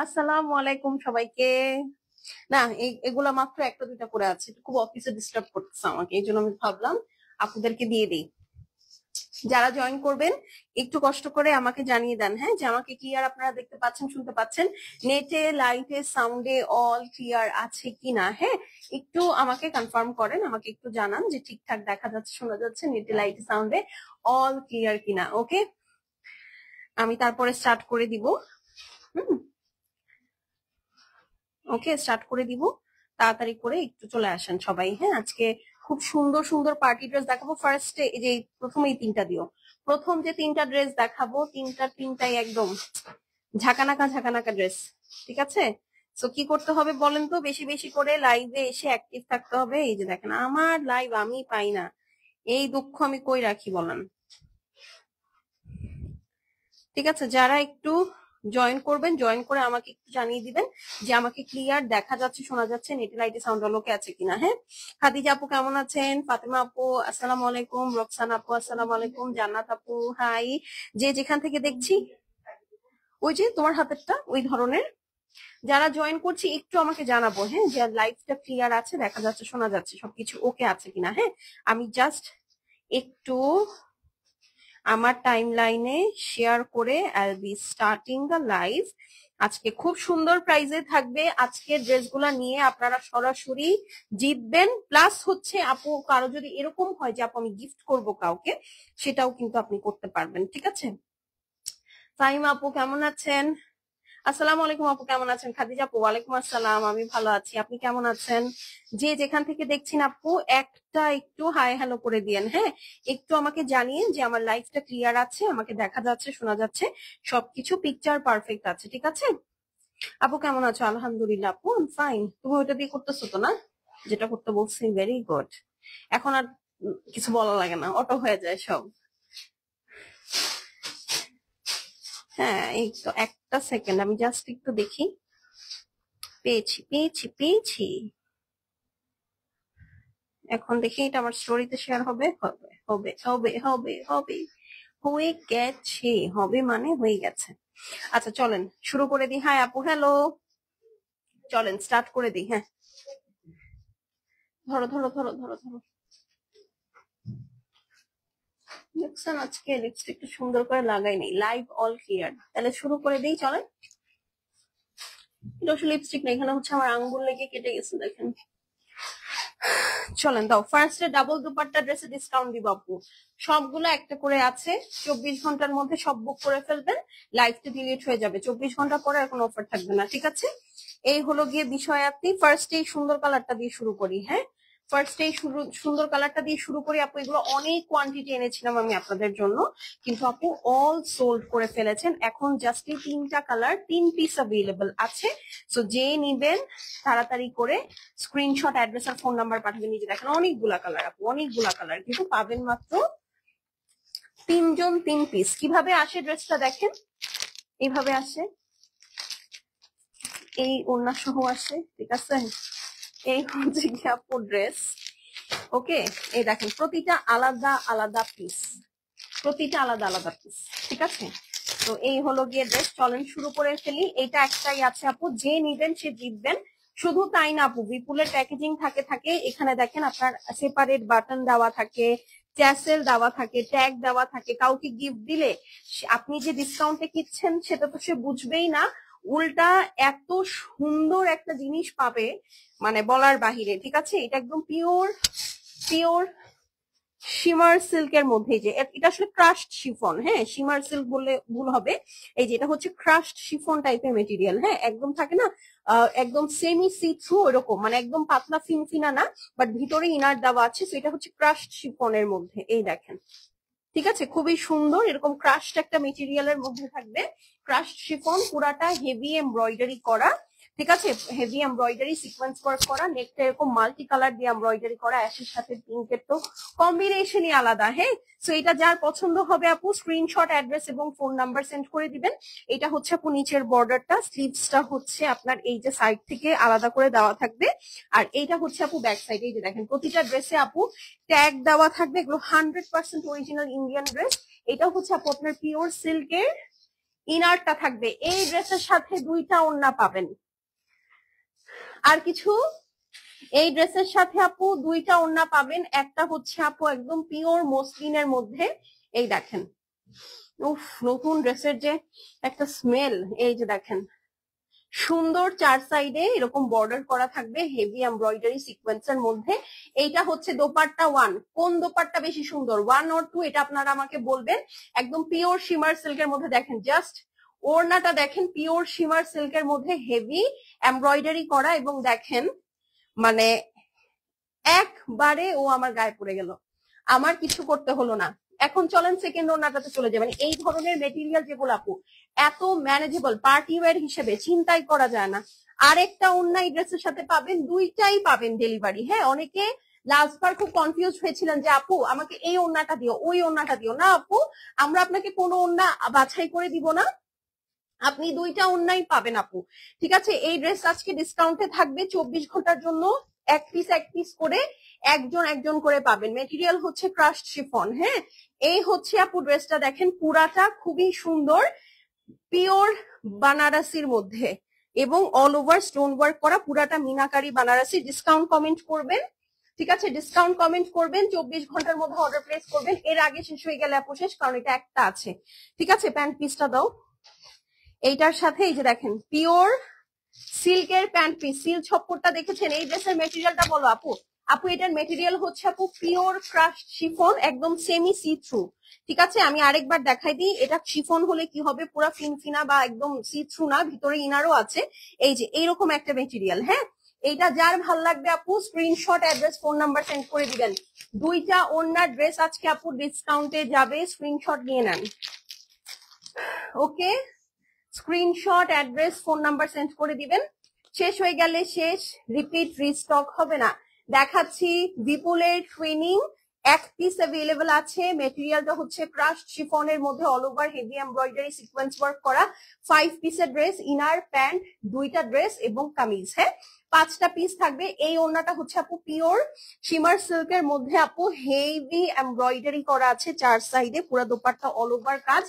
আসসালামু আলাইকুম সবাইকে। না, এগুলা মাত্র একটা দুইটা করে আছে, খুব অফিসে ডিস্টার্ব করতেছে আমাকে, এই জন্য আমি ভাবলাম আপুদেরকে দিয়ে দিই। যারা জয়েন করবেন একটু কষ্ট করে আমাকে জানিয়ে দেন, হ্যাঁ, যে আমাকে ক্লিয়ার আপনারা দেখতে পাচ্ছেন, শুনতে পাচ্ছেন, নেটে লাইটে সাউন্ডে অল ক্লিয়ার আছে কিনা। হ্যাঁ, একটু আমাকে কনফার্ম করেন, আমাকে একটু জানান যে ঠিকঠাক দেখা যাচ্ছে, শোনা যাচ্ছে, নেটে লাইটে সাউন্ডে অল ক্লিয়ার কিনা। ওকে, আমি তারপরে স্টার্ট করে দিব। ওকে, স্টার্ট করে দিব। তাড়াতাড়ি করে একটু চলে আসেন সবাই। হ্যাঁ, আজকে খুব সুন্দর সুন্দর পার্টি ড্রেস দেখাবো। ফার্স্টে এই যে প্রথমেই তিনটা দিও, প্রথম যে তিনটা ড্রেস দেখাবো তিনটাই একদম ঝাঁকানাকা ঝাঁকানাকা ড্রেস। ঠিক আছে, তো কি করতে হবে বলেন তো? বেশি বেশি করে লাইভে এসে অ্যাক্টিভ থাকতে হবে। এই যে দেখেন আমার লাইভ আমি পাই না, এই দুঃখ আমি কই রাখি বলেন। ঠিক আছে, যারা একটু জয়েন করবেন, জয়েন করে আমাকে একটু জানিয়ে দিবেন যে আমাকে ক্লিয়ার দেখা যাচ্ছে, শোনা যাচ্ছে, নেট লাইটে সাউন্ড ওকে আছে কিনা। হ্যাঁ, খাদিজা আপু কেমন আছেন? ফাতেমা আপু আসসালামু আলাইকুম, রোকসানা আপু আসসালামু আলাইকুম, জান্নাত আপু হাই। যে যেখান থেকে দেখছি, ওই যে তোমার হাতেরটা ওই ধরনের। যারা জয়েন করছি একটু আমাকে জানাবো, হ্যাঁ, যে লাইভটা ক্লিয়ার আছে, দেখা যাচ্ছে, শোনা যাচ্ছে, সবকিছু ওকে আছে কিনা। হ্যাঁ, আমি জাস্ট একটু আমার টাইম লাইনে শেয়ার করে I be starting the live. আজকে খুব সুন্দর প্রাইজে থাকবে, আজকের ড্রেসগুলা নিয়ে আপনারা সরাসরি জিতবেন। প্লাস হচ্ছে আপু কারো যদি এরকম হয় যে আপু আমি গিফট করব কাউকে, সেটাও কিন্তু আপনি করতে পারবেন। ঠিক আছে, ফাহিমা আপু কেমন আছেন? আসসালামু আলাইকুম আপু কেমন আছেন? খাদিজা আপু ওয়ালাইকুম আসসালাম, আমি ভালো আছি, আপনি কেমন আছেন? যে যেখান থেকে দেখছেন আপু একটা একটু হাই হ্যালো করে দিয়েন। হ্যাঁ, একটু আমাকে জানিয়েন যে আমার লাইফটা ক্লিয়ার আছে, আমাকে দেখা যাচ্ছে, শোনা যাচ্ছে, সবকিছু পিকচার পারফেক্ট আছে। ঠিক আছে, আপু কেমন আছো? আলহামদুলিল্লাহ আপু ফাইন। তুমি ওইটা দিয়ে করতেছো তো না, যেটা করতে বলছি? Very good. এখন আর কিছু বলা লাগে না, অটো হয়ে যায় সব। হ্যাঁ, এই তো একটা সেকেন্ড, আমি জাস্ট একটু দেখি। পেয়েছি পেয়েছি পেয়েছি। এখন দেখি এটা আমার স্টোরিতে শেয়ার হবে, হবে হবে হবে হবে হবে, হয়ে গেছে, হবে মানে হয়ে গেছে। আচ্ছা চলেন শুরু করে দিই। হাই আপু হ্যালো, চলেন স্টার্ট করে দিই। হ্যাঁ, ধরো ধরো ধরো ধরো ধরো। দেখছেন আজকে লিপস্টিকটা সুন্দর করে লাগাই নেই, লাইভ অল ক্লিয়ার। তাহলে শুরু করে দিই, চলেন। এটা আসলে লিপস্টিক না, এখানে হচ্ছে আমার আঙ্গুল লেগে কেটে গেছে, দেখেন। চলেন দাও, ফার্স্টে ডাবল দুপাট্টা ড্রেসে ডিসকাউন্ট দিব আপু, সবগুলো একটা করে আছে। 24 ঘন্টার মধ্যে সব বুক করে ফেলবেন, লাইভটা ডিলিট হয়ে যাবে। 24 ঘন্টা পরে আর কোনো অফার থাকবে না। ঠিক আছে, এই হলো গিয়ে বিষয়। আপনি ফার্স্ট এই সুন্দর কালারটা দিয়ে শুরু করি। হ্যাঁ, ফার্স্ট এই সুন্দর কালারটা দিয়ে শুরু করি আপু। এগুলো অনেক কোয়ান্টিটি এনেছিলাম আমি আপনাদের জন্য, কিন্তু আপু অল সোল্ড করে ফেলেছেন। এখন জাস্ট এই তিনটা কালার, 3 পিস অ্যাভেলেবল আছে। সো যে নিবেন তাড়াতাড়ি করে স্ক্রিনশট, অ্যাড্রেস আর ফোন নাম্বার পাঠাবেন। নিজে দেখেন অনেকগুলা কালার আপু, অনেকগুলা কালার, কিন্তু পাবেন মাত্র 3 জন 3 পিস। কিভাবে আসে ড্রেসটা দেখেন, এইভাবে আসে, এই ওড়না সহ আসে। ঠিক আছে, এই হচ্ছে কি আপু ড্রেস। ওকে, এই দেখেন প্রতিটা আলাদা আলাদা পিস, প্রতিটা আলাদা আলাদা পিস। ঠিক আছে, তো এই হলো গিয়ে ড্রেস। চলেন শুরু করে ফেলি। এটা একটাই আছে আপু, যে নিবেন সে জিতবেন। শুধু তাই না আপু, বিপুলের প্যাকেজিং থাকে থাকে এখানে দেখেন আপনার সেপারেট বাটন দেওয়া থাকে, ট্যাসেল দেওয়া থাকে, ট্যাগ দেওয়া থাকে। কাউকে গিফট দিলে আপনি যে ডিসকাউন্টে কিনছেন সেটা তো সে বুঝবেই না, উল্টা এত সুন্দর একটা জিনিস পাবে মানে বলার বাহিরে। ঠিক আছে, এটা একদম পিওর পিওর শিমার সিল্কের মধ্যে, যে এটা আসলে ক্রাশড শিফন। হ্যাঁ, শিমার সিল্ক বললে ভুল হবে। এই যে এটা হচ্ছে ক্রাশড শিফন টাইপের মেটেরিয়াল। হ্যাঁ, একদম থাকে না একদম সেমি সি থ্রু এরকম, মানে একদম পাতলা ফিনফিনা না, বাট ভিতরে ইনার দেওয়া আছে। তো এটা হচ্ছে ক্রাশড শিফনের মধ্যে, এই দেখেন। ঠিক আছে, খুবই সুন্দর, এরকম ক্রাশড একটা মেটেরিয়ালের মধ্যে থাকবে। ক্রাশড শিফন, পুরাটা হেভি এমব্রয়ডারি করা। ঠিক আছে, হেভি এমব্রয়ডারি সিকোয়েন্স ওয়ার্ক করা, নেকটা এরকম মাল্টি কালার দিয়ে এমব্রয়ডারি করা, অ্যাশের সাথে পিঙ্কের তো কম্বিনেশনই আলাদা। হ্যাঁ, সো এটা যার পছন্দ হবে আপু স্ক্রিনশট, অ্যাড্রেস এবং ফোন নাম্বার সেন্ড করে দিবেন। এটা হচ্ছে আপু নিচের বর্ডারটা, স্লিভসটা হচ্ছে আপনার এই যে সাইড থেকে আলাদা করে দেওয়া থাকবে। আর এইটা হচ্ছে আপু ব্যাক সাইড। এই যে দেখেন প্রতিটা ড্রেসে আপু ট্যাগ দেওয়া থাকবে, এগুলো 100% অরিজিনাল ইন্ডিয়ান ড্রেস। এটা হচ্ছে আপু আপনার পিওর সিল্কের ইনারটা থাকবে। এই ড্রেসের সাথে দুইটা ওড়না পাবেন। আর কিছু, এই ড্রেসের সাথে আপু দুইটা ওড়না পাবেন। একটা হচ্ছে আপু একদম পিওর মসলিনের মধ্যে, এই দেখেন, উফ, নতুন ড্রেসের যে একটা স্মেল। এই যে দেখেন, সুন্দর চার সাইডে এরকম বর্ডার করা থাকবে হেভি এমব্রয়ডারি সিকোয়েন্সের মধ্যে। এইটা হচ্ছে দোপাট্টা ওয়ান। কোন দোপাট্টা বেশি সুন্দর, ওয়ান অর টু, এটা আপনারা আমাকে বলবেন। একদম পিওর শিমার সিল্কের মধ্যে দেখেন, জাস্ট ওড়নাটা দেখেন, পিওর শিমার সিল্কের মধ্যে হেভি এমব্রয়ডারি করা, এবং দেখেন মানে একবারে ও আমার গায়ে পড়ে গেল, আমার কিছু করতে হলো না। এখন চলেন সেকেন্ড ওড়নাটাতে চলে যাবেন। এই ধরনের মেটেরিয়াল যেগুলো আপু এত ম্যানেজেবল, পার্টি ওয়্যার হিসেবে চিন্তাই করা যায় না। আরেকটা ওড়না এই ড্রেসের সাথে পাবেন, দুইটাই পাবেন ডেলিভারি। হ্যাঁ, অনেকে লাস্টবার খুব কনফিউজ হয়েছিলেন যে আপু আমাকে এই ওড়নাটা দিও, ওই ওড়নাটা দিও। না আপু, আমরা আপনাকে কোনো ওড়না বাছাই করে দিব না, আপনি দুইটা ওড়নাই পাবেন আপু। ঠিক আছে, এই ড্রেস আজকে ডিসকাউন্টে থাকবে 24 ঘন্টার জন্য, এক পিস করে, একজন একজন করে পাবেন। মেটেরিয়াল হচ্ছে ক্রাশড শিফন। হ্যাঁ, এই হচ্ছে আপু ড্রেসটা দেখেন, পুরাটা খুবই সুন্দর, পিওর বানারসির মধ্যে এবং অল ওভার স্টোন ওয়ার্ক করা, পুরাটা মিনাকারি বানারসি। ডিসকাউন্ট কমেন্ট করবেন, ঠিক আছে, ডিসকাউন্ট কমেন্ট করবেন, 24 ঘন্টার মধ্যে অর্ডার প্লেস করবেন। এর আগে শেষ হয়ে গেলে আপু শেষ, কারণ এটা একটা আছে। ঠিক আছে, প্যান্ট পিসটা দাও। এইটার সাথে এই যে দেখেন পিওর সিল্কের প্যান্ট পিস, সিল ছপ্পরটা দেখেছেন। এই ড্রেসের মেটেরিয়ালটা বলো আপু। আপু এটার মেটেরিয়াল হচ্ছে আপু পিওর ক্রাশড শিফন, একদম সেমি সি থ্রু। ঠিক আছে, আমি আরেকবার দেখাই দিই, এটা শিফন হলে কি হবে, পুরো ফিনফিনা বা একদম সি থ্রু না, ভিতরে ইনারও আছে। এই যে এইরকম একটা মেটেরিয়াল। হ্যাঁ, এইটা যার ভাল লাগবে আপু screenshot, address, phone number send করে দিবেন। দুইটা ওড়নার ড্রেস আজকে আপু ডিসকাউন্টে যাবে, স্ক্রিনশট নিয়ে নেন। Okay, screenshot, address, phone number send করে দিবেন। শেষ হয়ে গেলে শেষ, রিপিট রিস্টক হবে না। দেখাচ্ছি বিপুলের টুইনিং, এক পিস অ্যাভেলেবল আছে। মেটেরিয়ালটা হচ্ছে ক্রাশড শিফনের মধ্যে all over heavy embroidery sequence work করা, 5 পিসের ড্রেস, ইনার, প্যান্ট, দুইটা ড্রেস এবং কামিজ। হ্যাঁ, 5টা পিস থাকবে। এই ওড়নাটা হচ্ছে আপু পিওর শিমার সিল্কের মধ্যে আপু হেভি এমব্রয়ডারি করা আছে চার সাইডে, পুরো দোপাট্টা অল ওভার কাজ।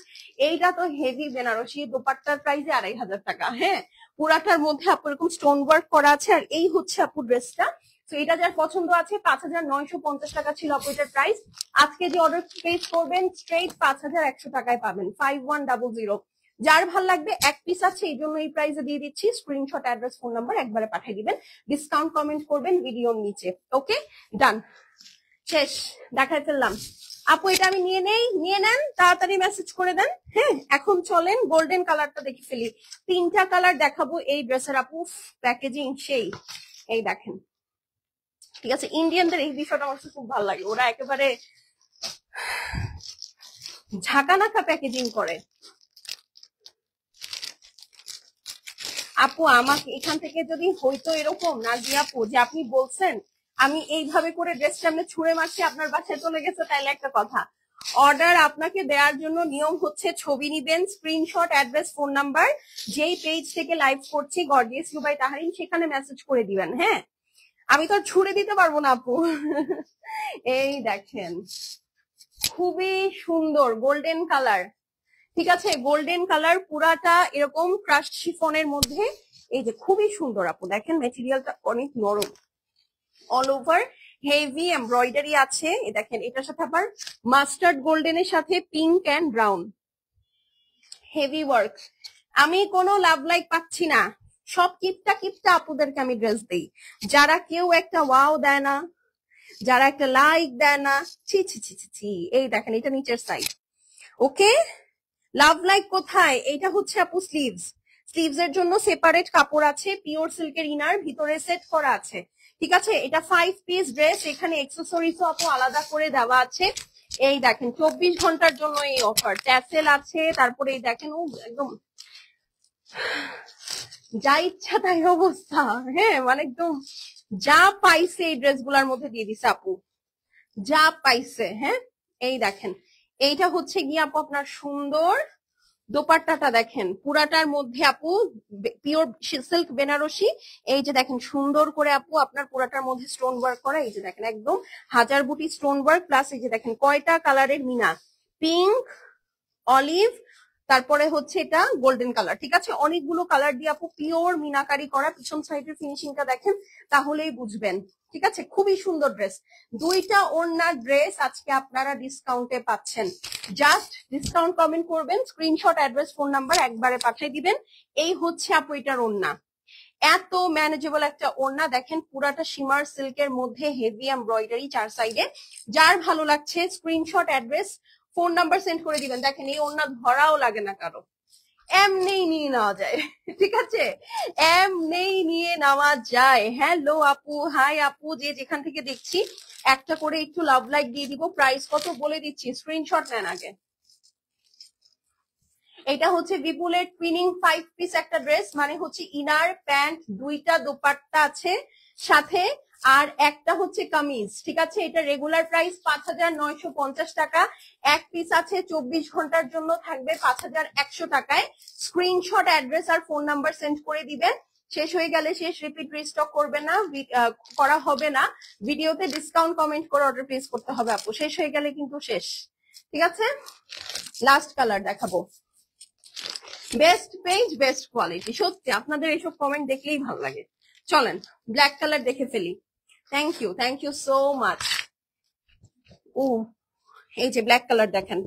এইটা তো হেভি বেনারসি, দোপাট্টার প্রাইস 2500 টাকা। হ্যাঁ, পুরাটার মধ্যে আপু এরকম স্টোন ওয়ার্ক করা আছে। আর এই হচ্ছে আপু ড্রেসটা। তো এটা যার পছন্দ আছে, 5950 টাকা ছিল আপু এটার প্রাইস। আজকে যে অর্ডার প্লেস করবেন স্ট্রেট 5100 টাকায় পাবেন, 5100। যার ভাল লাগবে, এক পিস আছে এই জন্য এই প্রাইসে দিয়ে দিচ্ছি। স্ক্রিনশট, অ্যাড্রেস, ফোন নাম্বার একবারে পাঠিয়ে দিবেন, ডিসকাউন্ট কমেন্ট করবেন ভিডিওর নিচে। ওকে, ডান, শেষ, দেখাই ফেললাম। আপু এটা আমি নিয়ে নেই, নিয়ে নেন, তাড়াতাড়ি মেসেজ করে দেন। হ্যাঁ, এখন চলেন গোল্ডেন কালারটা দেখে ফেলি। 3টা কালার দেখাবো এই ড্রেসের আপু, প্যাকেজিং সেই। এই দেখেন, ঠিক আছে, ইন্ডিয়ানদের এই বিষয়টা আমার খুব ভালো লাগে, ওরা একেবারে ঝাঁকানাকা প্যাকেজিং করে। আপু আমাকে এখান থেকে যদি হইতো এরকম না যে আপু, যে আপনি বলছেন আমি এইভাবে করে ড্রেসটা আমি ছুঁড়ে মারছি, আপনার বাসায় চলে গেছে, তাইলে একটা কথা। অর্ডার আপনাকে দেওয়ার জন্য নিয়ম হচ্ছে ছবি নিবেন, স্ক্রিনশট, অ্যাড্রেস, ফোন নাম্বার, যেই পেজ থেকে লাইভ করছি গর্জিয়াস ইউ বাই তাহরিন, সেখানে মেসেজ করে দিবেন। হ্যাঁ, আমি তো ছুড়ে দিতে পারবো না আপু। এই দেখেন, খুবই সুন্দর গোল্ডেন কালার। ঠিক আছে, গোল্ডেন কালার, পুরাটা এরকম ক্রাশড শিফনের মধ্যে। এই যে খুবই সুন্দর আপু, দেখেন মেটেরিয়ালটা অনেক নরম, অল ওভার হেভি এমব্রয়ডারি আছে। দেখেন এটার সাথে আবার মাস্টার্ড গোল্ডেনের সাথে pink and brown heavy work. আমি কোনো লাভ লাইক পাচ্ছি না, সব কিপটা কিপটা আপুদেরকে আমি ড্রেস দিই। যারা কেউ একটা ওয়াও দেয় না, যারা একটা লাইক দেয় না, ছি ছি ছি ছি ছি। এই দেখেন, এটা নিচের সাইড। ওকে, লাভ লাইক কোথায়? এটা হচ্ছে আপু স্লিভস, স্লিভস এর জন্য সেপারেট কাপড় আছে, পিওর সিল্কের ইনার, ভিতরে সেট করা আছে। ঠিক আছে, এটা 5 পিস ড্রেস, এখানে এক্সেসরিজও আপু আলাদা করে দেওয়া আছে। এই দেখেন 24 ঘন্টার জন্য এই অফার, ট্যাসেল আছে, তারপরে এই দেখেন ও একদম যা ইচ্ছা তাই অবস্থা। হ্যাঁ, মানে একদম যা পাইছে এই ড্রেস গুলার মধ্যে দিয়ে দিছে আপু, যা পাইছে। হ্যাঁ, এই দেখেন, এইটা হচ্ছে গিয়ে আপু আপনার সুন্দর দোপাট্টাটা দেখেন, পুরাটার মধ্যে আপু পিওর সিল্ক বেনারসি। এই যে দেখেন সুন্দর করে আপু আপনার পুরাটার মধ্যে স্টোন ওয়ার্ক করা। এই যে দেখেন একদম হাজার বুটি স্টোন ওয়ার্ক, প্লাস এই যে দেখেন কয়টা কালারের মিনা, পিঙ্ক, অলিভ, তারপরে হচ্ছে এটা গোল্ডেন কালার, ঠিক আছে? অনেকগুলো কালার দিয়ে আপু পিওর মিনাকারি করা, পিছন সাইডের ফিনিশিংটা দেখেন তাহলেই বুঝবেন, ঠিক আছে? খুবই সুন্দর ড্রেস, দুইটা ওড়নার ড্রেস আজকে আপনারা ডিসকাউন্টে পাচ্ছেন। জাস্ট ডিসকাউন্ট কমেন্ট করবেন, স্ক্রিনশট, অ্যাড্রেস, ফোন নাম্বার একবারে পাঠিয়ে দিবেন। এই হচ্ছে আপু এটার ওড়না, এত ম্যানেজেবল একটা ওড়না, দেখেন পুরাটা শিমার সিল্কের মধ্যে হেভি এমব্রয়ডারি চার সাইডে। যার ভালো লাগছে screenshot, address, phone number send করে দিবেন। দেখেন এই ওড়না ধরাও লাগে না কারো, এমনিই নিয়ে নেওয়া যায়, ঠিক আছে? এমনিই নিয়ে নেওয়া যায়। হ্যালো আপু, হাই আপু, যে যেখান থেকে দেখছি একটা করে একটু লাভ লাইক দিয়ে দিব। প্রাইস কত বলে দিচ্ছি, স্ক্রিনশট নেন আগে। এটা হচ্ছে বিপুলের টুইনিং 5 পিস একটা ড্রেস, মানে হচ্ছে ইনার প্যান্ট, দুইটা দোপাট্টা আছে সাথে, আর একটা হচ্ছে কামিজ, ঠিক আছে? এটা রেগুলার প্রাইস 5,950 টাকা, এক পিস আছে 24 ঘন্টার জন্য থাকবে 5,100 টাকায়। স্ক্রিনশট, অ্যাড্রেস আর ফোন নাম্বার সেন্ড করে দিবেন। শেষ হয়ে গেলে শেষ, রিপিট রিস্টক করবে না, করা হবে না। ভিডিওতে ডিসকাউন্ট কমেন্ট করে অর্ডার প্লেস করতে হবে আপু, শেষ হয়ে গেলে কিন্তু শেষ, ঠিক আছে? লাস্ট কালার দেখাবো, বেস্ট পেজ বেস্ট কোয়ালিটি, সত্যি আপনাদের এইসব কমেন্ট দেখলেই ভালো লাগে। চলেন ব্ল্যাক কালার দেখে ফেলি। Thank you so much. ও এই যে ব্ল্যাক কালার দেখেন,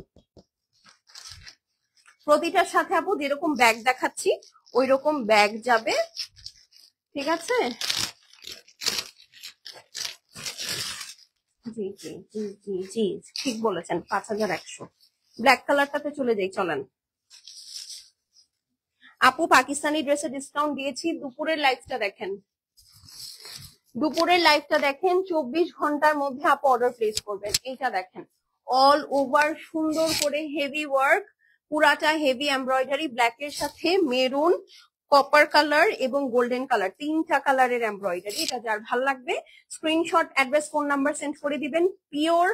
প্রতিটার সাথে আপু যেরকম ব্যাগ দেখাচ্ছি ওই রকম ব্যাগ যাবে, ঠিক আছে? জি জি জি জি জি ঠিক বলেছেন, 5,100। ব্ল্যাক কালারটাতে চলে যাই, চলেন। আপু পাকিস্তানি ড্রেসে ডিসকাউন্ট দিয়েছি, দুপুরের লাইফটা দেখেন, দুপুরের লাইফটা দেখেন, 24 ঘন্টার মধ্যে আপু অর্ডার প্লেস করবেন। এইটা দেখেন, অল ওভার সুন্দর করে হেভি ওয়ার্ক, পুরাটা হেভি এমব্রয়ডারি, ব্ল্যাক এর সাথে মেরুন, কপার কালার এবং গোল্ডেন কালার, তিনটা কালারের এমব্রয়ডারি। এটা যার ভাল লাগবে screenshot, address, phone number send করে দিবেন। পিওর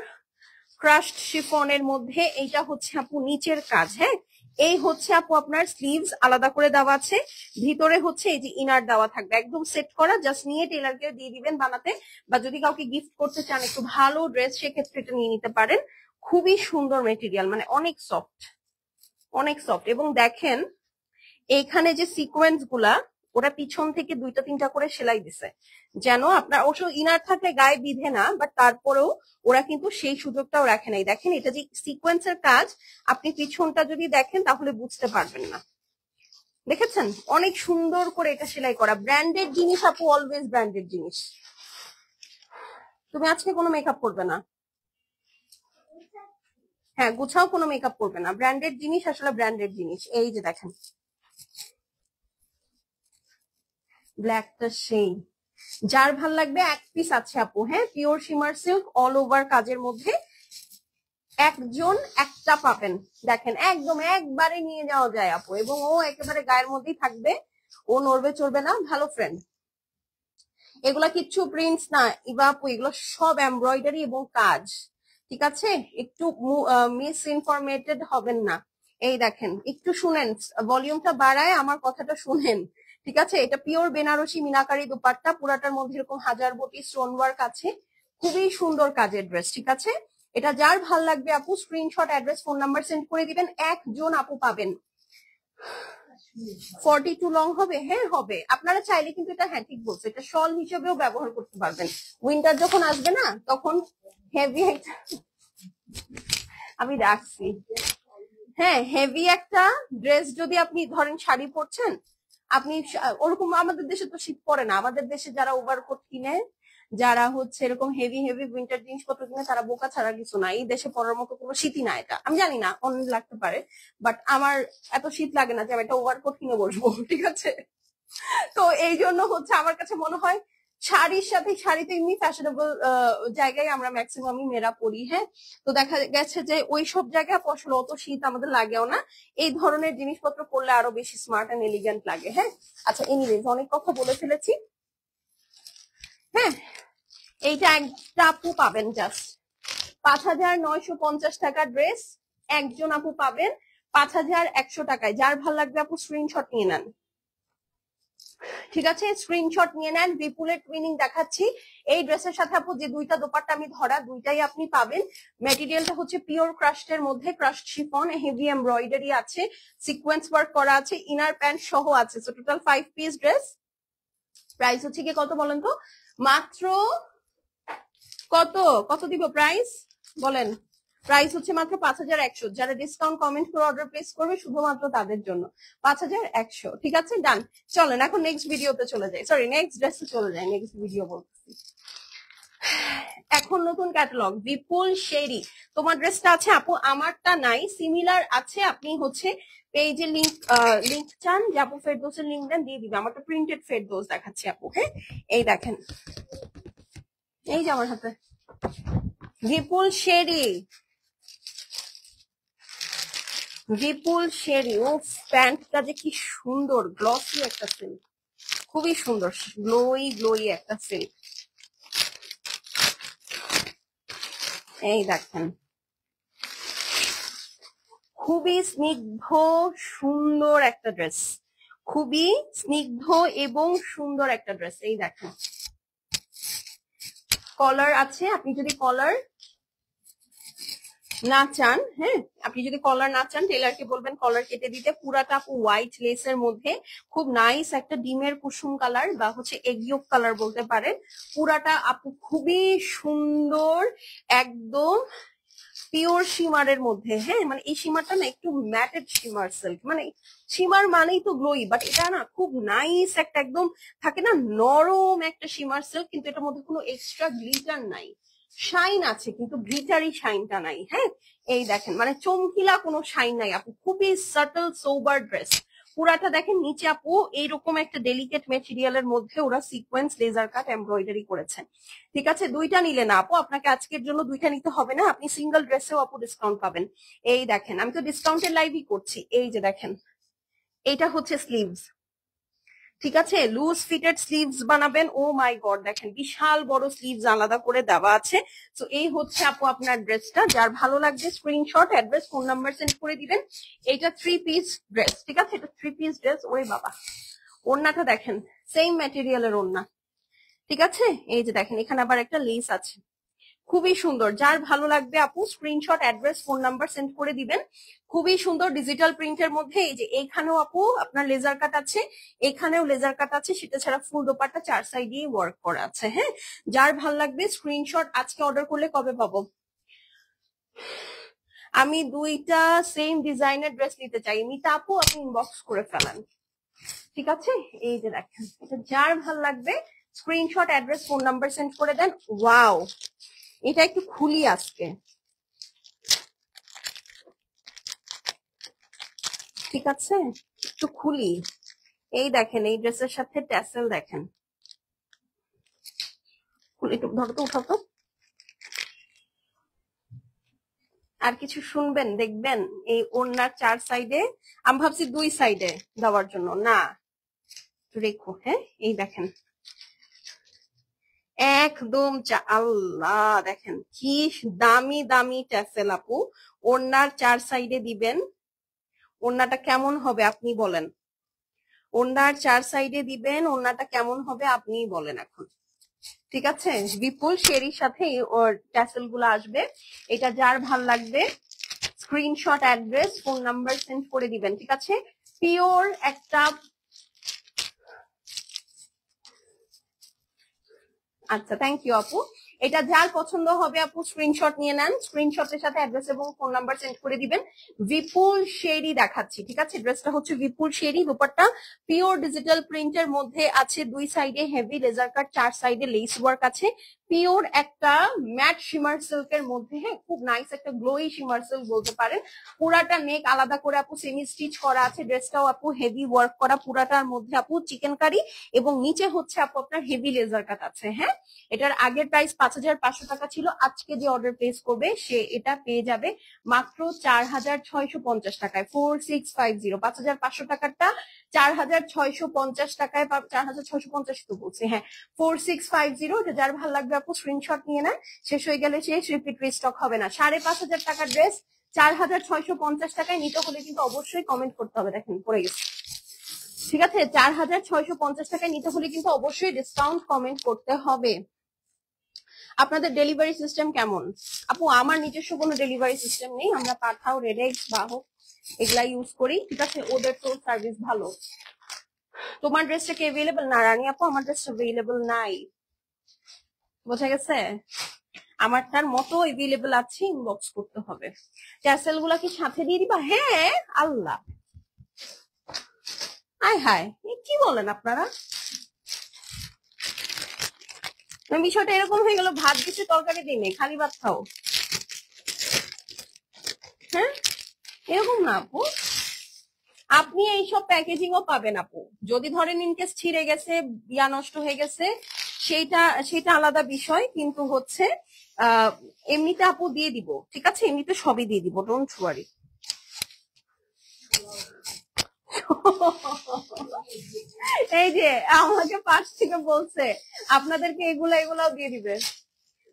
ক্রাশড শিফনের মধ্যে এইটা হচ্ছে আপু নিচের কাজ, হ্যাঁ? এই হচ্ছে আপু আপনার স্লিভস আলাদা করে দেওয়া আছে, ভিতরে হচ্ছে এই যে ইনার দেওয়া থাকবে, একদম সেট করা, জাস্ট নিয়ে টেলারকে দিয়ে দিবেন বানাতে, বা যদি কাউকে গিফট করতে চান একটু ভালো ড্রেস সেক্ষেত্রে এটা নিয়ে নিতে পারেন। খুবই সুন্দর মেটেরিয়াল, মানে অনেক সফট, অনেক সফট। এবং দেখেন এইখানে যে সিকোয়েন্স গুলা ওরা পিছন থেকে দুইটা তিনটা করে সেলাই দিছে, যেন আপনার অবশ্য ইনার থাকলে গায়ে বিধে না, বাট তারপরেও ওরা কিন্তু সেই সুযোগটাও রাখে নাই। দেখেন এটা যে সিকোয়েন্সের কাজ, আপনি পিছনটা যদি দেখেন তাহলে বুঝতে পারবেন না। দেখেছেন অনেক সুন্দর করে এটা সেলাই করা, ব্র্যান্ডেড জিনিস আপু, অলওয়েজ ব্র্যান্ডেড জিনিস। তুমি আজকে কোনো মেকআপ করবে না, হ্যাঁ গুছাও, কোনো মেকআপ করবে না, ব্র্যান্ডেড জিনিস আসলে ব্র্যান্ডেড জিনিস। এই যে দেখেন ব্ল্যাকটা সেই, যার ভাল লাগবে এক পিস আছে আপু, হ্যাঁ? Pure shimmer silk, all over কাজের মধ্যে, একজন একটা পাবেন। দেখেন একদম একবারে নিয়ে যাওয়া যায় আপু, এবং ও একেবারে গায়ের মধ্যেই থাকবে, ও নড়বে চড়বে না, ভালো ফ্রেন্ড। এগুলা কিচ্ছু প্রিন্টস না ইবা আপু, এগুলো সব এমব্রয়ডারি এবং কাজ, ঠিক আছে? একটু মিস ইনফরমেটেড হবেন না। এই দেখেন একটু শুনেন, ভলিউমটা বাড়ায় আমার কথাটা শুনেন, ঠিক আছে? এটা পিওর বেনারসি মিনাকারি দুপাট্টা, পুরাটার মধ্যে এরকম হাজার বটি স্টোন ওয়ার্ক আছে, খুবই সুন্দর কাজের ড্রেস, ঠিক আছে? এটা যার ভাল লাগবে আপু screenshot, address, phone number send করে দিবেন, একজন আপু পাবেন। 42 লং হবে, হ্যাঁ হবে। আপনারা চাইলে কিন্তু এটা, হ্যাঁ ঠিক বলছো, এটা শল হিসেবেও ব্যবহার করতে পারবেন, উইন্টার যখন আসবে না তখন হেভি একটা, আমি রাখছি, হ্যাঁ হেভি একটা ড্রেস যদি আপনি ধরেন শাড়ি পরছেন, আপনি ওরকম, আমাদের দেশে তো শীত পড়ে না, আমাদের দেশে যারা ওভারকোট কিনে, যারা হচ্ছে এরকম হেভি হেভি উইন্টার জিনিসপত্র কিনে, তারা বোকা ছাড়া কিছু না। এই দেশে পড়ার মতো কোনো শীতই না, এটা আমি জানি না, অন্য লাগতে পারে, বাট আমার এত শীত লাগে না যে আমি একটা ওভারকোট কিনে বসবো, ঠিক আছে? তো এই জন্য হচ্ছে আমার কাছে মনে হয় শাড়ির সাথে, শাড়িতে এমনি ফ্যাশনেবল জায়গায় আমরা ম্যাক্সিমামই মেয়েরা পরি, হ্যাঁ? তো দেখা গেছে যে ওই সব জায়গায় আসলে অত শীত আমাদের লাগেও না, এই ধরনের জিনিসপত্র পরলে আরো বেশি স্মার্ট এন্ড এলিগেন্ট লাগে, হ্যাঁ? আচ্ছা এনিওয়েজ অনেক কথা বলে ফেলেছি, হ্যাঁ? এইটা একটা আপু পাবেন জাস্ট 5,950 টাকা ড্রেস, একজন আপু পাবেন 5,100 টাকায়। যার ভালো লাগবে আপু স্ক্রিনশট নিয়ে নেন। ঠিক আছে, স্ক্রিনশট নিয়ে নেন। বিপুলের টুইনিং দেখাচ্ছি। এই ড্রেসের সাথে আপু যে দুইটা দোপাট্টা আমি ধরা, দুইটাই আপনি পাবেন। ম্যাটেরিয়ালটা হচ্ছে পিওর ক্রাশড মধ্যে, ক্রাশড শিফন, হেভি এমব্রয়ডারি আছে, সিকোয়েন্স ওয়ার্ক করা আছে, ইনার প্যান্ট সহ আছে। So total 5 piece dress. Price হচ্ছে কি কত বলেন তো? মাত্র কত কত দিব প্রাইস বলেন? প্রাইস হচ্ছে মাত্র 5100। যারা ডিসকাউন্ট কমেন্ট করে অর্ডার প্লেস করবে শুধুমাত্র তাদের জন্য 5100। ঠিক আছে, ডান। চলেন এখন নেক্সট ভিডিওতে চলে যাই, সরি নেক্সট ড্রেসে চলে যাই, নেক্সট ভিডিও বলতেছি। এখন নতুন ক্যাটালগ বিপুল শেরি। তোমার ড্রেসটা আছে আপু, আমারটা নাই, সিমিলার আছে। আপনি হচ্ছে পেজে লিংক চান যে আপু ফেরদৌসের লিংক দেন, দিয়ে দিবে। আমারটা প্রিন্টেড ফেরদৌস দেখাচ্ছি আপু। হ্যাঁ, এই দেখেন, এই যে আমার হাতে বিপুল শেরি, বিপুল শেরি। ও প্যান্টটা যে কি সুন্দর, গ্লসি একটা সিল্ক, খুবই সুন্দর, গ্লোই গ্লোই একটা সিল্ক। এই দেখেন, খুবই স্নিগ্ধ সুন্দর একটা ড্রেস, খুবই স্নিগ্ধ এবং সুন্দর একটা ড্রেস। এই দেখেন, কলার আছে। আপনি যদি কলার না চান, হ্যাঁ, আপনি যদি কলার না চান টেলারকে বলবেন কলার কেটে দিতে। পুরাটা আপু হোয়াইট লেসের মধ্যে, খুব নাইস একটা ডিমের কুসুম কালার বা হচ্ছে এগিওক কালার বলতে পারেন। পুরাটা আপু খুবই সুন্দর, একদম পিওর শিমারের মধ্যে। হ্যাঁ, মানে এই শিমারটা না একটু ম্যাটেড শিমার সিল্ক, মানে শিমার মানেই তো গ্লোই, বাট এটা না খুব নাইস একটা, একদম থাকে না নরম একটা শিমার সিল্ক, কিন্তু এটার মধ্যে কোনো এক্সট্রা গ্লিটার নাই। শাইন আছে কিন্তু গ্লিটারি শাইনটা নাই। হ্যাঁ, এই দেখেন, মানে চমকিলা কোনো শাইন নাই আপু, খুবই সাটল সোবার ড্রেস। পুরাটা দেখেন, নিচে আপু এইরকম একটা ডেলিকেট মেটেরিয়ালের মধ্যে ওরা সিকোয়েন্স লেজার কাট এমব্রয়ডারি করেছে। ঠিক আছে, দুইটা নিলে না আপু, আপনাকে আজকের জন্য দুইটা নিতে হবে না, আপনি সিঙ্গেল ড্রেসেও আপু ডিসকাউন্ট পাবেন। এই দেখেন, আমি তো ডিসকাউন্টের লাইভই করছি। এই যে দেখেন, এইটা হচ্ছে স্লিভস। ঠিক আছে, লুজ ফিটেড স্লিভস বানাবেন। ও মাই গড, দেখেন বিশাল বড় স্লিভস আলাদা করে দেওয়া আছে। তো এই হচ্ছে আপু আপনার ড্রেসটা। যার ভালো লাগবে screenshot, address, phone number send করে দিবেন। এটা 3 পিস ড্রেস। ঠিক আছে, এটা 3 পিস ড্রেস। ওরে বাবা, ওড়নাটা দেখেন, সেম ম্যাটেরিয়ালের ওড়না। ঠিক আছে, এই যে দেখেন, এখানে আবার একটা লেস আছে, খুবই সুন্দর। যার ভালো লাগবে আপু screenshot, address, phone number send করে দিবেন। খুবই সুন্দর ডিজিটাল প্রিন্টের মধ্যে। এই যে এখানেও আপু আপনার লেজার কাট আছে, এখানেও লেজার কাট আছে, সেটা ছাড়া ফুল দোপাট্টা 4 সাইডে ওয়ার্ক করা আছে। হ্যাঁ, যার ভালো লাগবে স্ক্রিনশট। আজকে অর্ডার করলে কবে পাবো? আমি দুইটা সেম ডিজাইনের ড্রেস নিতে চাই। মিতা আপু, আপনি ইনবক্স করে ফেলান। ঠিক আছে, এই যে দেখেন, এটা যার ভালো লাগবে screenshot, address, phone number send করে দেন। ওয়াও, এটা একটু খুলি আজকে। ঠিক আছে, একটু খুলি। এই দেখেন, এই ড্রেসের সাথে ট্যাসেল দেখেন, খুলি একটু, ধরো তো, উঠাও তো। আর কিছু শুনবেন, দেখবেন এই ওড়নার 4 সাইডে, আমি ভাবছি 2 সাইডে দেওয়ার জন্য, না রেখো। হ্যাঁ, এই দেখেন, একদম আল্লাহ, দেখেন কি দামি দামি ট্যাসেল আপু, ওড়নার 4 সাইডে দিবেন। ওড়নাটা কেমন হবে আপনি বলেন? ওড়নার 4 সাইডে দিবেন, ওড়নাটা কেমন হবে আপনি বলেন এখন। ঠিক আছে, বিপুল শেরির সাথে ওর ট্যাসেল গুলো আসবে। এটা যার ভাল লাগবে screenshot, address, phone number send করে দিবেন। ঠিক আছে, পিওর একটা, আচ্ছা থ্যাংক ইউ আপু। এটা যার পছন্দ হবে আপু স্ক্রিনশট নিয়ে নেন, স্ক্রিনশটের সাথে অ্যাড্রেস এবং ফোন নাম্বার সেন্ড করে দিবেন। বিপুল শেরি দেখাচ্ছি। ঠিক আছে, ড্রেসটা হচ্ছে বিপুল শেরি, দুপাট্টা পিওর ডিজিটাল প্রিন্টের মধ্যে আছে, 2 সাইডে হেভি লেজার কাট, 4 সাইডে লেস ওয়ার্ক আছে, পিওর একটা ম্যাট শিমার সিল্কের মধ্যে। হ্যাঁ, খুব নাইস একটা গ্লোই শিমার সিল্ক বলতে পারেন। পুরাটা নেক আলাদা করে আপু সেমি স্টিচ করা আছে, ড্রেসটাও আপু হেভি ওয়ার্ক করা, পুরাটার মধ্যে আপু চিকেন কারি এবং নিচে হচ্ছে আপু আপনার হেভি লেজার কাট আছে। হ্যাঁ, এটার আগের প্রাইস 5500 টাকা ছিল, আজকে যে অর্ডার প্লেস করবে সে এটা পেয়ে যাবে মাত্র 4650 টাকায়, 4650। 5500 টাকারটা 4650 টাকায়, 4650 তো বলছে, হ্যাঁ 4650। এটা যার ভালো লাগবে আপু স্ক্রিনশট নিয়ে নেন, শেষ হয়ে গেলে শেষ, রিপিট রিস্টক হবে না। 5500 টাকার ড্রেস 4650 টাকায় নিতে হলে কিন্তু অবশ্যই কমেন্ট করতে হবে। দেখেন পড়ে গেছে, ঠিক আছে, 4650 টাকায় নিতে হলে কিন্তু অবশ্যই ডিসকাউন্ট কমেন্ট করতে হবে। আপনাদের ডেলিভারি সিস্টেম কেমন? আপু আমার নিজস্ব কোনো ডেলিভারি সিস্টেম নেই, আমরা পাঠাও, রেডেক্স, বাহক এগুলা ইউজ করি। ঠিক আছে, ওদের তো সার্ভিস ভালো। তোমার ড্রেসটা কি অ্যাভেলেবল না রানী আপু? আমার ড্রেসটা অ্যাভেলেবল নাই, বোঝা গেছে? আমারটার মতো অ্যাভেলেবল আছে, ইনবক্স করতে হবে। ট্যাসেল গুলা কি সাথে দিয়ে দিবা? হ্যাঁ, আল্লাহ, আয় হায়, কি বলেন আপনারা? বিষয়টা এরকম হয়ে গেল, ভাত দিচ্ছে তরকারি দিই নেই, খালি ভাত খাও। হ্যাঁ, এরকম না আপু, আপনি এইসব প্যাকেজিংও পাবেন আপু। যদি ধরেন ইনকেস ছিঁড়ে গেছে, ইয়া নষ্ট হয়ে গেছে, সেটা আলাদা বিষয়, কিন্তু হচ্ছে এমনিতে আপু দিয়ে দিব। ঠিক আছে, এমনিতে সবই দিয়ে দিব, ডোন্ট ওয়ারি। এই যে আমাকে পাশ থেকে বলছে আপনাদেরকে এগুলাও দিয়ে দিবে,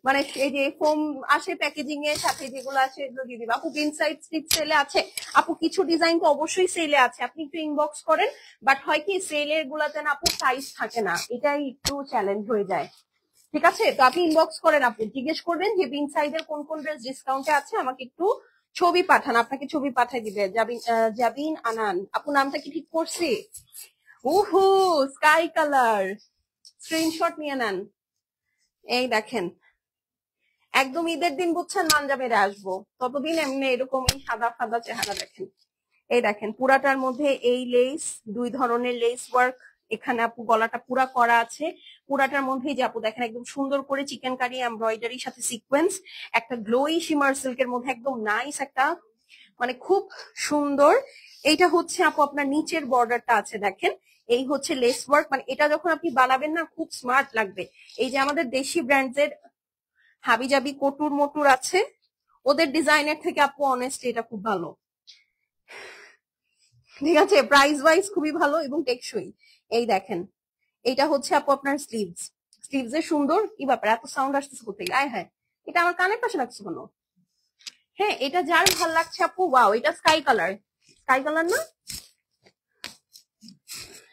মানে এই যে ফোম আসে প্যাকেজিং এর সাথে যেগুলো আছে এগুলো দিয়ে দিবে। আপু ইনসাইড স্টিচ সেলে আছে আপু, কিছু ডিজাইন তো অবশ্যই সেলে আছে, আপনি একটু ইনবক্স করেন। বাট হয় কি, সেলের গুলাতে না আপু সাইজ থাকে না, এটাই একটু চ্যালেঞ্জ হয়ে যায়। ঠিক আছে, তো আপনি ইনবক্স করেন, আপু জিজ্ঞেস করবেন যে বিন সাইজের কোন কোন ড্রেস ডিসকাউন্টে আছে, আমাকে একটু ছবি পাঠান, আপনাকে ছবি পাঠিয়ে দিবে। জাবিন আনান আপু, নামটা কি ঠিক করছি? উহু, স্কাই কালার, স্ক্রিনশট নিয়ে নেন। এই দেখেন, একদম ঈদের দিন বুঝছেন মানজা মেরে আসবো, ততদিন এমনি এরকমই সাদা সাদা চেহারা। দেখেন, এই দেখেন পুরাটার মধ্যে এই লেস, দুই ধরনের লেস ওয়ার্ক, এখানে আপু গলাটা পুরা করা আছে। পুরাটার মধ্যে যে আপু দেখেন একদম সুন্দর করে চিকেন কারি এমব্রয়ডারির সাথে সিকোয়েন্স, একটা গ্লোই শিমার সিল্কের মধ্যে একদম নাইস একটা, মানে খুব সুন্দর। এইটা হচ্ছে আপু আপনার নিচের বর্ডারটা আছে দেখেন, এই হচ্ছে লেস ওয়ার্ক, মানে এটা যখন আপনি বানাবেন না খুব স্মার্ট লাগবে। এই যে আমাদের দেশি ব্র্যান্ডের হাবিজাবি কটুর মটুর আছে, ওদের ডিজাইনের থেকে আপু অনেস্টলি এটা খুব ভালো। ঠিক আছে, প্রাইস ওয়াইজ খুবই ভালো এবং টেকসই। এই দেখেন, এটা হচ্ছে আপু আপনার স্লিভস, স্লিভস এর সুন্দর। কি ব্যাপার, এত সাউন্ড আসতেছে কোথায়? আয় হ্যাঁ, এটা আমার কানের পাশে লাগছে কেন? হ্যাঁ, এটা যার ভাল লাগছে আপু, ওয়াও, এটা স্কাই কালার, স্কাই কালার না?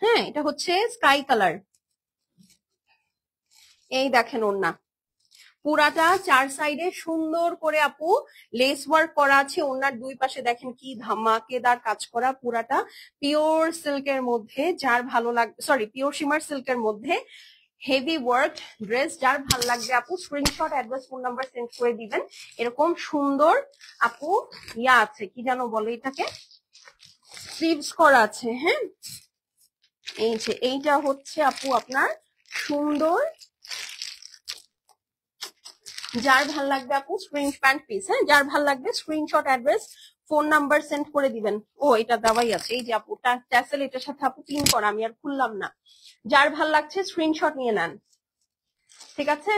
হ্যাঁ, এটা হচ্ছে স্কাই কালার। এই দেখেন ওড়না, পুরাটা চার সাইডে সুন্দর করে আপু লেস ওয়ার্ক করা আছে। ওনার দুই পাশে দেখেন কি ধামাকেদার কাজ করা, পুরাটা পিওর সিল্কের মধ্যে। যার ভালো লাগবে, সরি, পিওর শিমার সিল্কের মধ্যে হেভি ওয়ার্ক ড্রেস, যার ভালো লাগবে আপু screenshot, address, phone number send করে দিবেন। এরকম সুন্দর আপু ইয়া আছে, কি যেন বলে এটাকে, স্লিভস করা আছে। হ্যাঁ, এই যে এইটা হচ্ছে আপু আপনার সুন্দর, যার ভাল লাগবে আপু স্ক্রিন প্যান্ট পিস। হ্যাঁ, যার ভাল লাগবে screenshot, address, phone number send করে দিবেন। ও, এটা দেওয়াই আছে, এই যে আপু ট্যাসেল এটার সাথে আপু পিন করা, আমি আর খুললাম না। যার ভাল লাগছে স্ক্রিনশট নিয়ে নেন, ঠিক আছে?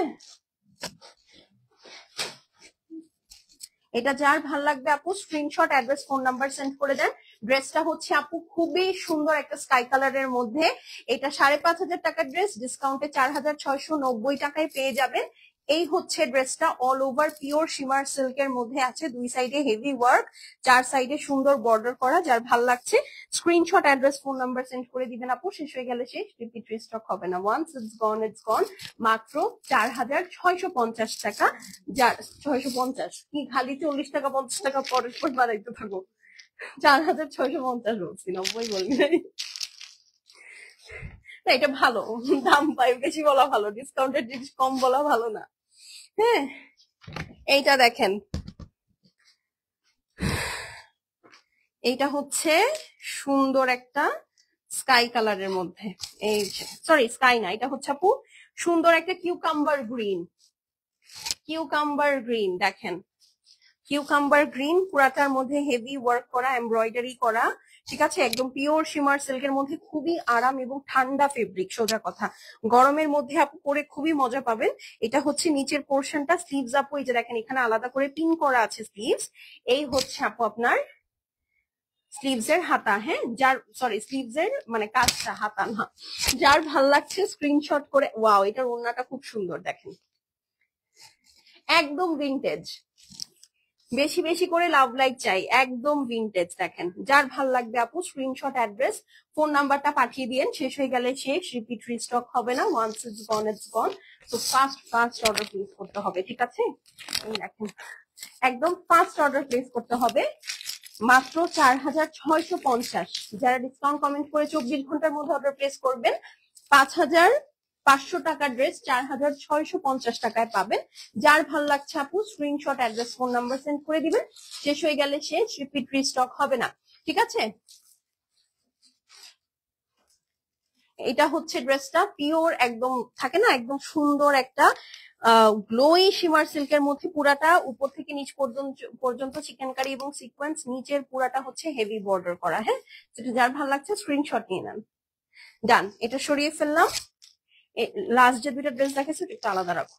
এটা যার ভাল লাগবে আপু screenshot, address, phone number send করে দেন। ড্রেসটা হচ্ছে আপু খুবই সুন্দর একটা স্কাই কালারের মধ্যে। এটা 5,500 টাকার ড্রেস, ডিসকাউন্টে 4,690 টাকায় পেয়ে যাবেন। এই হচ্ছে ড্রেসটা, অল ওভার পিওর শিমার সিল্কের মধ্যে আছে, দুই সাইডে হেভি ওয়ার্ক, চার সাইডে সুন্দর বর্ডার করা। যার ভাল লাগছে screenshot, address, phone number send করে দিবেন আপু। শেষ হয়ে গেলে শেষ, রিপিট রিস্টক হবে না, ওয়ান্স ইটস গন ইটস গন। মাত্র 4,650 টাকা। যার 650 কি, খালি 40 টাকা 50 টাকা পরের পর বাড়াইতে থাকো। 4,650 বলছি, 90 বলি নাই। না, এটা ভালো দাম পাই, বেশি বলা ভালো, ডিসকাউন্টের জিনিস কম বলা ভালো না। হ্যাঁ, এইটা দেখেন, এইটা হচ্ছে সুন্দর একটা স্কাই কালারের মধ্যে, এই সরি স্কাই না, এটা হচ্ছে আপু সুন্দর একটা কিউকাম্বার গ্রিন, কিউকাম্বার গ্রিন দেখেন, কিউকাম্বার গ্রিন, পুরাটার মধ্যে হেভি ওয়ার্ক করা, এমব্রয়ডারি করা। ঠিক আছে, একদম পিওর শিমার সিল্কের মধ্যে, খুবই আরাম এবং ঠান্ডা ফেব্রিক। সোজা কথা, গরমের মধ্যে আপু পরে খুবই মজা পাবেন। এটা হচ্ছে নিচের পোর্শনটা, স্লিভস আপু এই যে দেখেন এখানে আলাদা করে পিন করা আছে স্লিভস। এই হচ্ছে আপু আপনার স্লিভস এর হাতা। হ্যাঁ, যার সরি স্লিভস এর মানে কাজটা, হাতা না। যার ভাল লাগছে স্ক্রিনশট করে, ওয়াও, এটার ওড়নাটা খুব সুন্দর দেখেন, একদম ভিনটেজ। বেশি বেশি করে লাভ লাইক চাই, একদম ভিনটেজ। দেখেন যার ভাল লাগবে আপু স্ক্রিনশট অ্যাড্রেস ফোন নাম্বারটা পাঠিয়ে দিয়েন, শেষ হয়ে গেলে শেষ, রিপিট রিস্টক হবে না, ওয়ান্স ইটস গন ইটস গন। তো ফাস্ট ফাস্ট অর্ডার প্লেস করতে হবে, ঠিক আছে? এই দেখেন একদম ফাস্ট অর্ডার প্লেস করতে হবে, মাত্র 4650। যারা ডিসকাউন্ট কমেন্ট করে 24 ঘন্টার মধ্যে অর্ডার প্লেস করবেন 5500 টাকার ড্রেস 4650 টাকায় পাবেন। যার ভাল লাগছে আপু screenshot address phone number send করে দিবেন, শেষ হয়ে গেলে শেষ, রিপিট রিস্টক হবে না, ঠিক আছে? এটা হচ্ছে ড্রেসটা পিওর একদম থাকে না, একদম সুন্দর একটা গ্লোই শিমার সিল্কের মধ্যে, পুরাটা উপর থেকে নিচ পর্যন্ত চিকেনকারি এবং সিকোয়েন্স, নিচের পুরাটা হচ্ছে হেভি বর্ডার করা। হ্যাঁ, যেটা যার ভালো লাগছে স্ক্রিনশট নিয়ে নেন। ডান, এটা সরিয়ে ফেললাম। লাস্ট যে দুইটা ড্রেস দেখেছে একটু আলাদা রাখো।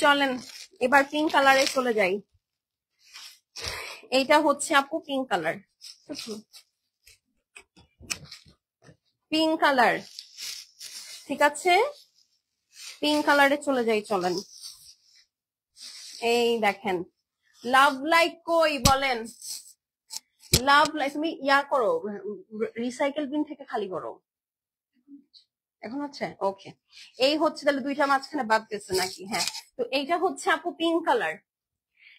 চলেন এবার পিঙ্ক কালারে চলে যাই। এইটা হচ্ছে আপু পিঙ্ক কালার, পিঙ্ক কালার, ঠিক আছে? পিঙ্ক কালারে চলে যাই, চলেন। এই দেখেন লাভ লাইক কই বলেন, লাভ লাইক তুমি ইয়া করো, রিসাইকেল বিন থেকে খালি করো। এখন হচ্ছে ওকে। এই হচ্ছে তাহলে দুইটা মাঝখানে বাদ গেছে নাকি? হ্যাঁ, তো এইটা হচ্ছে আপু পিঙ্ক কালার,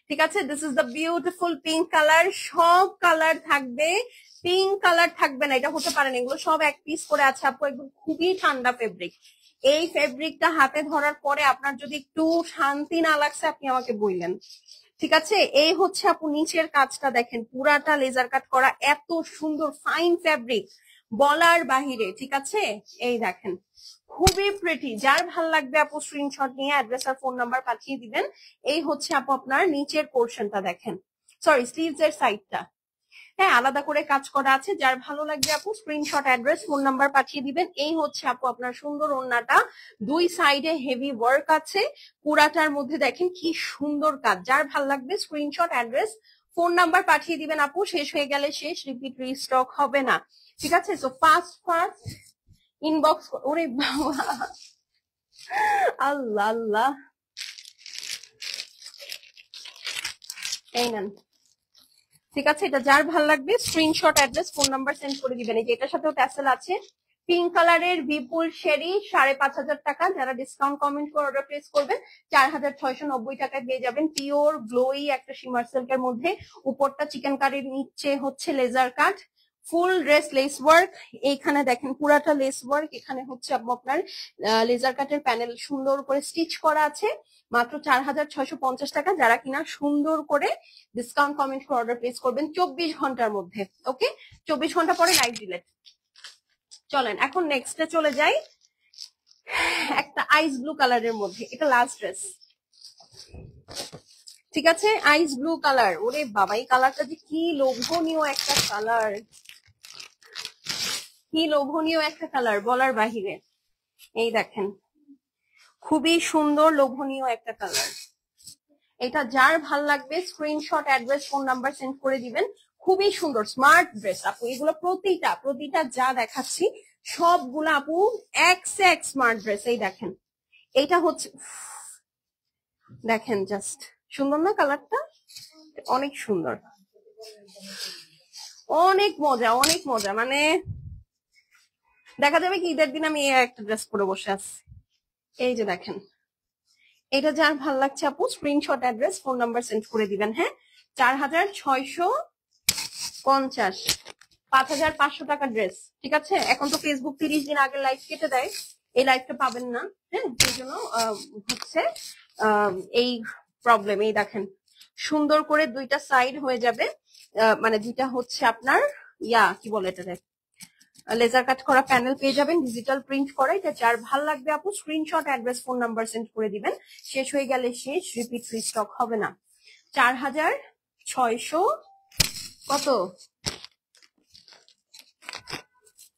ঠিক আছে? This is the beautiful pink colour. সব কালার থাকবে, পিঙ্ক কালার থাকবে না, এটা হতে পারে না। এগুলো সব এক পিস করে আছে আপু, একদম খুবই ঠান্ডা ফেব্রিক। এই ফেব্রিকটা হাতে ধরার পরে আপনার যদি একটু শান্তি না লাগছে আপনি আমাকে বললেন, ঠিক আছে? এই হচ্ছে আপু নিচের কাজটা দেখেন, পুরাটা লেজার কাট করা, এত সুন্দর ফাইন ফেব্রিক বলার বাহিরে, ঠিক আছে? এই দেখেন খুবই প্রিটি। যার ভাল লাগবে আপু স্ক্রিনশট নিয়ে অ্যাড্রেস আর ফোন নাম্বার পাঠিয়ে দিবেন। এই হচ্ছে আপু আপনার নিচের পোর্শনটা দেখেন, সরি স্লিভস এর সাইডটা, হ্যাঁ আলাদা করে কাজ করা আছে। যার ভালো লাগবে আপু স্ক্রিনশট অ্যাড্রেস ফোন নাম্বার পাঠিয়ে দিবেন। এই হচ্ছে আপু আপনার সুন্দর ওড়নাটা, দুই সাইডে হেভি ওয়ার্ক আছে, পুরাটার মধ্যে দেখেন কি সুন্দর কাজ। যার ভালো লাগবে স্ক্রিনশট অ্যাড্রেস ফোন নাম্বার পাঠিয়ে দিবেন আপু, শেষ হয়ে গেলে শেষ, রিপিট রিস্টক হবে না, ঠিক আছে? So fast fast inbox. ওরে বাবা, আল্লাহ আল্লাহ, এই নেন, ঠিক আছে? এটা যার ভালো লাগবে screenshot address phone number send করে দিবেন। এই যে এটার সাথেও ট্যাসেল আছে, পিঙ্ক কালারের বিপুল শেরি 5500 টাকা। যারা ডিসকাউন্ট কমেন্ট করে অর্ডার প্লেস করবেন 4690 টাকায় পেয়ে যাবেন। পিওর গ্লোই একটা শিমার সিল্কের মধ্যে, উপরটা চিকেন কারির, নিচে হচ্ছে laser cut, full dress lace work. এইখানে দেখেন পুরাটা লেস ওয়ার্ক, এখানে হচ্ছে আপনার লেজার কাটের প্যানেল সুন্দর করে স্টিচ করা আছে, মাত্র 4650 টাকা। যারা কিনা সুন্দর করে ডিসকাউন্ট কমেন্ট করে অর্ডার প্লেস করবেন 24 ঘন্টার মধ্যে, ওকে? 24 ঘন্টা পরে লাইভ ডিলেট। চলেন এখন নেক্সটে চলে যাই, একটা আইস ব্লু কালারের মধ্যে, এটা লাস্ট ড্রেস, ঠিক আছে? আইস ব্লু কালার, ওরে বাবা এই কালারটা যে কি লোভনীয় একটা কালার, কি লোভনীয় একটা কালার বলার বাহিরে। এই দেখেন খুবই সুন্দর লোভনীয় একটা কালার। এটা যার ভাল লাগবে screenshot address phone number send করে দিবেন। খুবই সুন্দর স্মার্ট ড্রেস আপু, এগুলো প্রতিটা যা দেখাচ্ছি সবগুলো আপু এক স্মার্ট ড্রেস। এই দেখেন এইটা হচ্ছে, দেখেন জাস্ট সুন্দর না কালারটা? অনেক সুন্দর, অনেক মজা, অনেক মজা। মানে দেখা যাবে কি ঈদের দিন আমি একটা ড্রেস পরে বসে আছি। এই যে দেখেন, এটা যার ভাল লাগছে আপু screenshot address phone number send করে দিবেন। হ্যাঁ, 4650, 5500 টাকা ড্রেস, ঠিক আছে? এখন তো ফেসবুক 30 দিন আগে লাইভ কেটে দেয়, এই লাইভটা পাবেন না, হ্যাঁ সেই জন্য হচ্ছে এই প্রবলেম। এই দেখেন সুন্দর করে দুইটা সাইড হয়ে যাবে, মানে দুইটা হচ্ছে আপনার ইয়া কি বলে এটা, লেজার কাট করা প্যানেল পেয়ে যাবেন, ডিজিটাল প্রিন্ট করা। এটা যার ভাল লাগবে আপু screenshot address phone number send করে দিবেন, শেষ হয়ে গেলে শেষ, রিপিট রিস্টক হবে না। 4600 কত,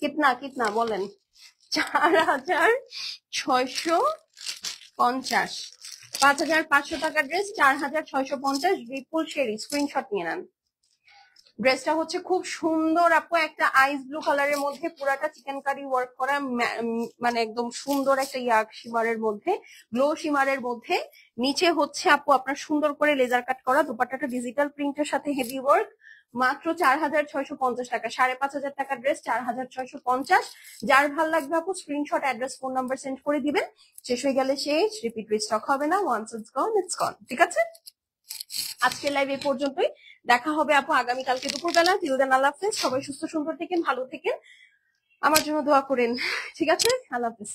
কিতনা কিতনা বলেন? 4650, 5500 টাকা ড্রেস 4650, বিপুল শেরি, স্ক্রিনশট নিয়ে নেন। ড্রেসটা হচ্ছে খুব সুন্দর আপু, একটা আইস ব্লু কালারের মধ্যে পুরাটা চিকেন কারি ওয়ার্ক করা, মানে একদম সুন্দর একটা ইয়াক শিমারের মধ্যে, গ্লো শিমারের মধ্যে। নিচে হচ্ছে আপু আপনার সুন্দর করে লেজার কাট করা, দুপাট্টাটা ডিজিটাল প্রিন্টের সাথে হেভি ওয়ার্ক। মাত্র 4,650 টাকা, 5,500 টাকা ড্রেস 4,650। যার ভাল লাগবে আপু screenshot, address, phone number send করে দিবেন। শেষ হয়ে গেলে শেষ, রিপিট রিস্টক হবে না, ওয়ান্স ইটস গন ইটস গন। ঠিক আছে, আজকের লাইভ এই পর্যন্তই। দেখা হবে আপু আগামীকালকে দুপুরবেলা। টিল দেন আল্লাহ হাফেজ, সবাই সুস্থ সুন্দর থেকেন, ভালো থেকেন, আমার জন্য দোয়া করেন। ঠিক আছে, আল্লাহ হাফেজ।